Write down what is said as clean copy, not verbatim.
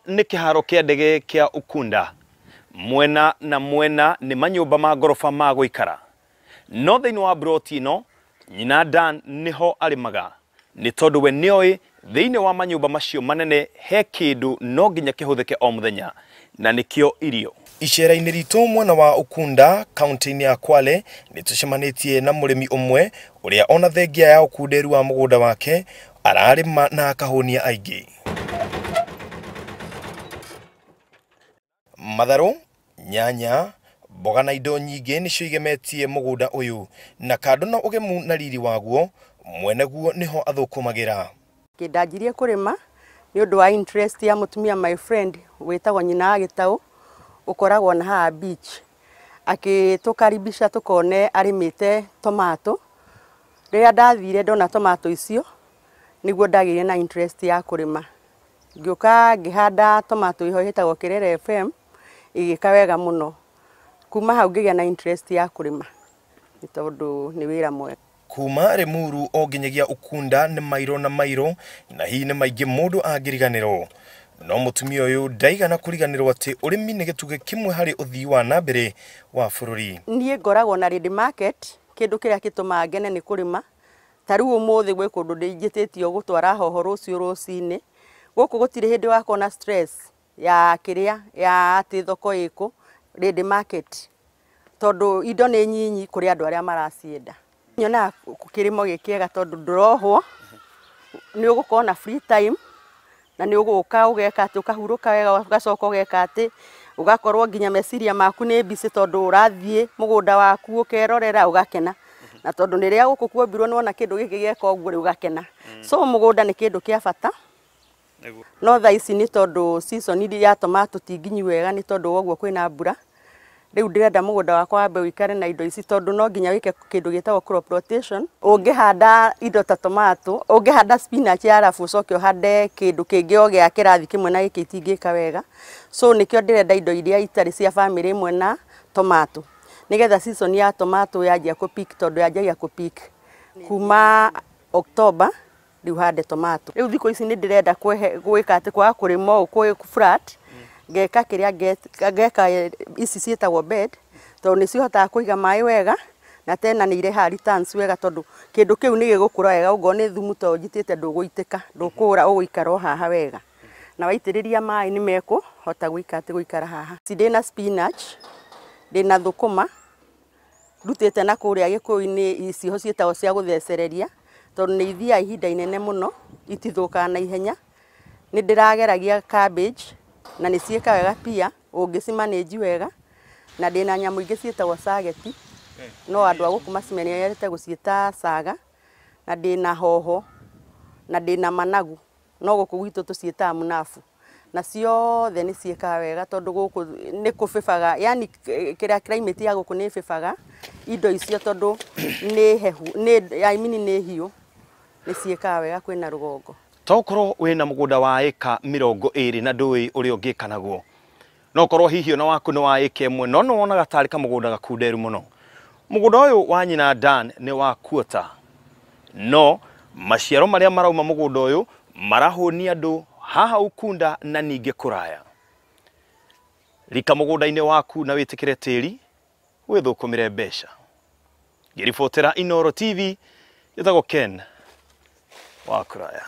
nĩ kĩharo kĩa ndege kĩa Ukunda. Mwena na mwena nĩ manyũmba ma ngorofa ma gũikara. No thĩinĩ wa broti ĩno, nyina Dan nĩho arĩmaga. Nĩ tondũ we nĩoĩ thĩinĩ wa manyũmba macio manene he kĩndũ no nginya kĩhũthĩke o mũthenya, na nĩkĩo irio. Icera-inĩ ritũ mwena wa Ukunda, kaunti-inĩ ya Kwale, nĩ tũcemanĩtie na mũrĩmi ũmwe ũrĩa ona thengia ya ũkunderu wa mũgũnda wake ararĩma na akahuonia aingĩ. Matharũ, nyanya, mboga na indo nyingĩ nĩcio igemetie mũgũnda ũyũ, na kando na ũgemu na riri waguo, mweneguo nĩho athũkũmagĩra. Kĩndanjirie kũrĩma nĩ ũndũ wa interest ya mũtumia my friend wĩtagwo nyina wa Gĩtaũ, ukoragwo na haha beach. Akĩtũkaribisha tukone arĩmĩte tomato. Rĩrĩa ndathire ndona tomato icio, nĩguo ndagĩire na interest ya kũrĩma. Ngĩũka ngĩhanda tomato iho ĩtagwo Kerere FM, igĩka wega mũno. Kuma hau ngĩgĩa na interest ya kũrĩma, nĩ tondũ nĩ wĩra mwega. Kuma Limuru o nginyagia Ukunda nĩ mairo na mairo, na hihi nĩ maingĩ mũndũ angĩriganĩrwo. No mutumia ũyũ ndaigana kũriganĩrwo atĩ ũrĩmi nĩ gĩtugĩ kimwe harĩ ũthii wa nambere wa bũrũri. Niĩ ngoragwo na ready market, kĩndũ kĩrĩa gĩtũmaga ngene nĩ kũrĩma. Ta rĩu ũmũthĩ gwĩ kũndũ ndĩnjĩtĩtio gũtwara hoho rũciũ rũcinĩ. Gũkũ gũtirĩ hĩndĩ wakona na stress ya kĩrĩa ya atĩ thoko ĩkũ, ready market. Tondũ indo nĩ nyinyi kũrĩ andũ arĩa maracienda. Nyona kĩrĩmo gĩkĩega tondũ ndũrohwo, nĩ ũgũkorwo na free time, na nĩ ũgũka ũgeka atĩ ũkahurũka wega ũgacoka ũgeka atĩ ũgakorwo nginya meciria maku nĩ busy tondũ ũrathiĩ mũgũnda waku ũkerorera ũgakena. Na tondũ nĩrĩa gũkũ kuombirwo nĩwona kĩndũ gĩkĩ gĩeka ũguo rĩu ũgakena. So mũgũnda nĩ kĩndũ kĩa bata. No thaa ici nĩ tondũ season ya tomato ti nginyu wega nĩ tondũ woguo kwĩna mbura. Rĩu ndĩrenda mũgũnda wakwa wambe ũikare na indo ici tondũ no nginya wĩke kĩndũ gĩtagwo crop rotation. Ũngĩhanda indo ta tomato, ũngĩhanda spinach arabu ũcoke ũhande kĩndũ kĩngĩ o gĩa kĩrathi kĩmwe na gĩkĩ itingĩka wega. So nĩkĩo ndĩrenda indo iria itarĩ cia family ĩmwe na tomato. Nĩgetha season ya tomato yanjia kũ-peak tondũ yanjagia kũ-peak kuma October, rĩu hande tomato. Rĩu thikũ ici nĩ ndĩrenda gwĩka atĩ kwaga kũrĩma ũũ flat, ngeka kĩrĩa ngeka ici ciĩtagwo bed, tondũ nĩ cihotaga kũiga maĩ wega, na tena nĩ irehaga returns wega tondũ kĩndũ kĩu nĩ gĩgũkũra wega, ũguo nĩ thumu tondũ njitĩte ndũgũitĩka, ndũkũra ũgũikara o haha wega. Na waitĩrĩria maĩ nĩ mekũhota gũikara haha. Ndĩna spinach, ndĩna thũkũma, ndutĩte na kũrĩa gĩkũyũ-inĩ icio ciĩtagwo cia gũthecereria, tondũ nĩ ithiaga ihinda inene mũno, itithũkaga na ihenya. Nĩ ndĩrageragia cabbage, na nĩ ciĩka wega pia, ũngĩcimanage wega, na ndĩna nyamũ ingĩ ciĩtagwo sageti, no andũ a gũkũ macimenyerete gũciĩta saga, na ndĩna hoho, na ndĩna managu, no gũkũ gwitũ tũciĩtaga munafu. Na ciothe nĩ ciĩkaga wega tondũ gũkũ nĩ kũbĩbaga, yani kĩrĩa climate ya gũkũ nĩ bĩbaga indo icio tondũ nĩ hehu, nĩ hiũ, nĩ ciĩkaga wega kwĩna rũgongo. Tokorwo wĩna mũgũnda wa ĩka 20 na ndũĩ ũrĩa ũngĩka naguo. No korwo hihi ona waku nĩ wa ĩka 1, no wonaga tarĩ kamũgũnda gakunderu mũno. Mũgũnda ũyũ wa nyina Dan nĩ wa kuota. No maciaro marĩa marauma mũgũnda ũyũ marahuonia andũ haha Ukunda na ningĩ kũraya. Rika mũgũnda-inĩ waku na wĩtĩkĩre tĩri wĩthũkũmĩre mbeca. Ngĩribotera Inooro TV, gĩtagwo Ken wa kũraya.